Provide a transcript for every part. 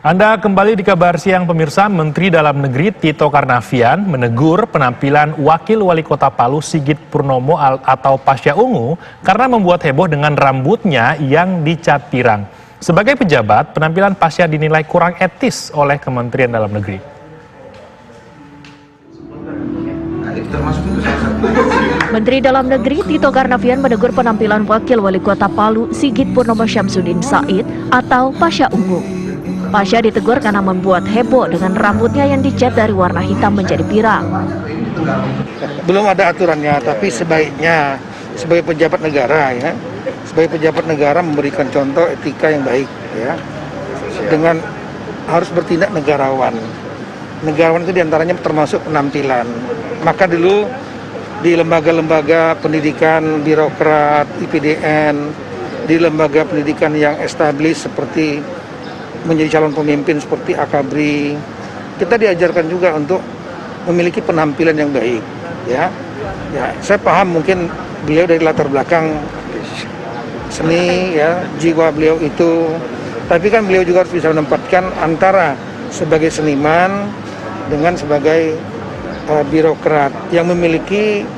Anda kembali di Kabar Siang pemirsa. Menteri Dalam Negeri Tito Karnavian menegur penampilan Wakil Wali Kota Palu Sigit Purnomo atau Pasha Ungu karena membuat heboh dengan rambutnya yang dicat pirang. Sebagai pejabat, penampilan Pasha dinilai kurang etis oleh Kementerian Dalam Negeri. Menteri Dalam Negeri Tito Karnavian menegur penampilan Wakil Wali Kota Palu Sigit Purnomo Syamsuddin Said atau Pasha Ungu. Pasha ditegur karena membuat heboh dengan rambutnya yang dicat dari warna hitam menjadi pirang. Belum ada aturannya, tapi sebaiknya sebagai pejabat negara memberikan contoh etika yang baik ya. Dengan harus bertindak negarawan. Negarawan itu diantaranya termasuk penampilan. Maka dulu di lembaga-lembaga pendidikan, birokrat, IPDN, di lembaga pendidikan yang established seperti menjadi calon pemimpin seperti Akabri, kita diajarkan juga untuk memiliki penampilan yang baik ya. Saya paham mungkin beliau dari latar belakang seni ya, jiwa beliau itu, tapi kan beliau juga harus bisa menempatkan antara sebagai seniman dengan sebagai birokrat yang memiliki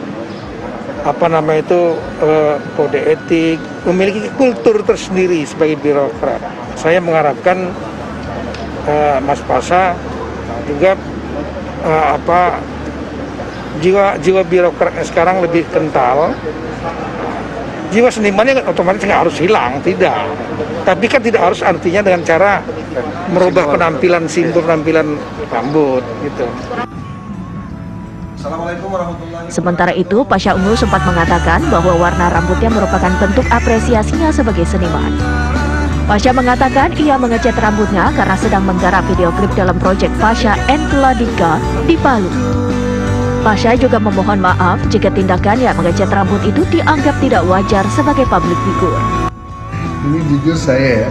kode etik, memiliki kultur tersendiri sebagai birokrat. Saya mengharapkan Mas Pasha juga jiwa birokratnya sekarang lebih kental. Jiwa senimannya otomatis nggak harus hilang, tidak. Tapi kan tidak harus artinya dengan cara merubah penampilan, simbol penampilan rambut gitu. Sementara itu, Pasha Ungu sempat mengatakan bahwa warna rambutnya merupakan bentuk apresiasinya sebagai seniman. Pasha mengatakan ia mengecat rambutnya karena sedang menggarap video klip dalam proyek Pasha and Vladika di Palu. Pasha juga memohon maaf jika tindakannya mengecat rambut itu dianggap tidak wajar sebagai public figure. Ini jujur saya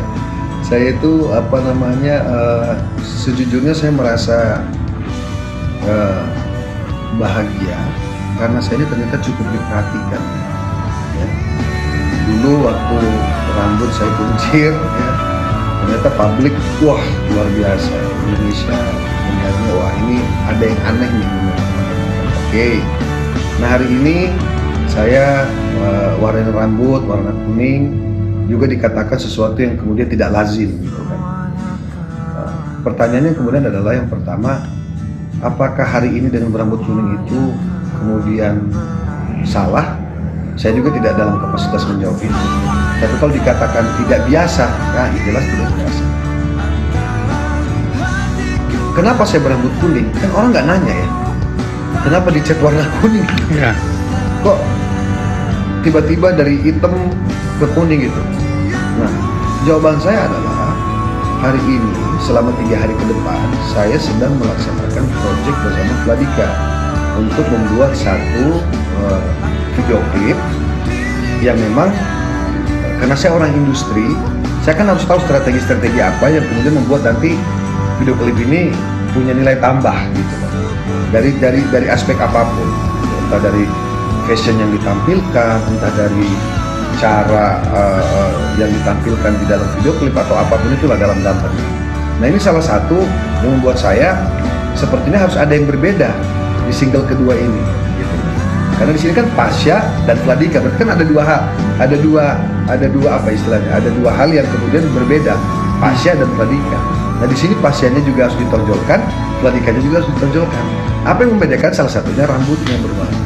itu sejujurnya saya merasa bahagia karena saya ini ternyata cukup diperhatikan ya. Dulu waktu rambut saya kuncir ya, ternyata publik wah luar biasa, Indonesia melihatnya wah ini ada yang aneh nih. Oke, nah hari ini saya warna rambut warna kuning juga dikatakan sesuatu yang kemudian tidak lazim gitu kan. Pertanyaannya kemudian adalah yang pertama, apakah hari ini dengan berambut kuning itu kemudian salah? Saya juga tidak dalam kapasitas menjawab itu. Tapi kalau dikatakan tidak biasa, nah jelas tidak biasa. Kenapa saya berambut kuning? Kan orang nggak nanya ya. Kenapa dicat warna kuning? Ya. Kok tiba-tiba dari hitam ke kuning gitu? Nah, jawaban saya adalah hari ini selama 3 hari ke depan saya sedang melaksanakan proyek bersama Vladika untuk membuat satu video klip yang memang karena saya orang industri, saya kan harus tahu strategi-strategi apa yang kemudian membuat nanti video klip ini punya nilai tambah gitu dari aspek apapun, entah dari fashion yang ditampilkan, entah dari cara yang ditampilkan di dalam video klip atau apapun itulah dalam gambarnya. Nah ini salah satu yang membuat saya sepertinya harus ada yang berbeda di single kedua ini gitu. Karena di sini kan Pasha dan Vladika, berarti kan ada dua hal, ada dua hal yang kemudian berbeda, Pasha dan Vladika. Nah di sini Pasha-nya juga harus ditonjolkan, Vladikanya juga harus ditonjolkan. Apa yang membedakan? Salah satunya rambutnya berwarna.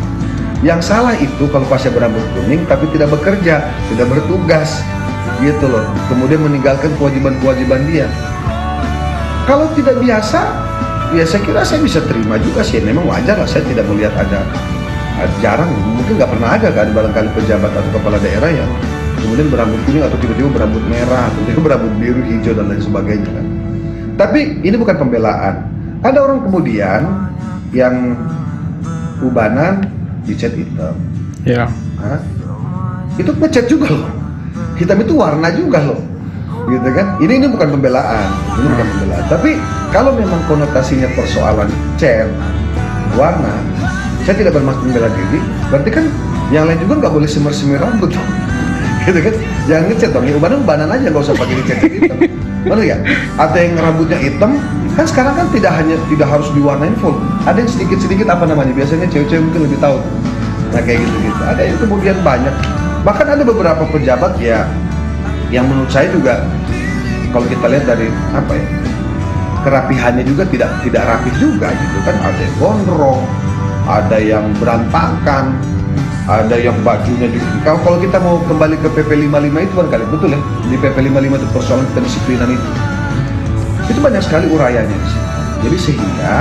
Yang salah itu kalau Pasha berambut kuning tapi tidak bekerja, tidak bertugas, gitu loh. Kemudian meninggalkan kewajiban-kewajiban dia. Kalau tidak biasa, ya saya kira saya bisa terima juga sih. Memang wajar lah, saya tidak melihat ada jarang, mungkin nggak pernah ada kan barangkali pejabat atau kepala daerah yang kemudian berambut kuning atau tiba-tiba berambut merah, atau tiba-tiba berambut biru, hijau dan lain sebagainya kan. Tapi ini bukan pembelaan. Ada orang kemudian yang ubanan dicat hitam. Ya. Hah? Itu ngecat juga loh. Hitam itu warna juga loh. Gitu kan? Ini bukan pembelaan. Ini bukan pembelaan. Tapi kalau memang konotasinya persoalan cat, warna, saya tidak bermaksud membela diri. Berarti kan yang lain juga nggak boleh semir-semir rambut. Gitu kan? Jangan ngecat dong. Ubanan aja, nggak usah pakai dicat hitam. Benar nggak? Ada yang rambutnya hitam, kan sekarang kan tidak harus diwarnain full. Ada yang sedikit-sedikit apa namanya? Biasanya cewek-cewek mungkin lebih tahu. Nah kayak gitu-gitu. Ada yang kemudian banyak. Bahkan ada beberapa pejabat ya yang menurut saya juga kalau kita lihat dari apa ya, kerapihannya juga tidak rapih juga gitu kan. Ada yang gondrong, ada yang berantakan, ada yang bajunya juga. Kalau kita mau kembali ke PP 55 itu barangkali betul ya, di PP 55 itu persoalan kedisiplinan itu banyak sekali urayanya di sini. Jadi sehingga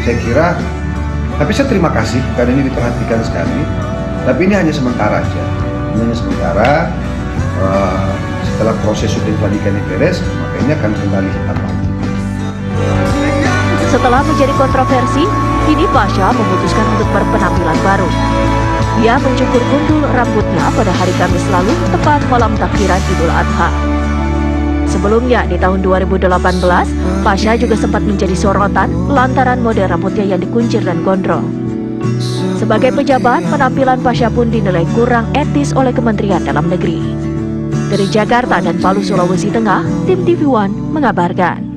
saya kira, tapi saya terima kasih karena ini diperhatikan sekali. Tapi ini hanya sementara aja, ini hanya sementara. Setelah proses syuting pelantikan beres, makanya akan kembali hitam lagi. Setelah menjadi kontroversi, kini Pasha memutuskan untuk berpenampilan baru. Ia mencukur gundul rambutnya pada hari Kamis lalu, tepat malam takbiran Idul Adha. Sebelumnya, di tahun 2018, Pasha juga sempat menjadi sorotan lantaran model rambutnya yang dikuncir dan gondrong. Sebagai pejabat, penampilan Pasha pun dinilai kurang etis oleh Kementerian Dalam Negeri. Dari Jakarta dan Palu, Sulawesi Tengah, tim TV One mengabarkan.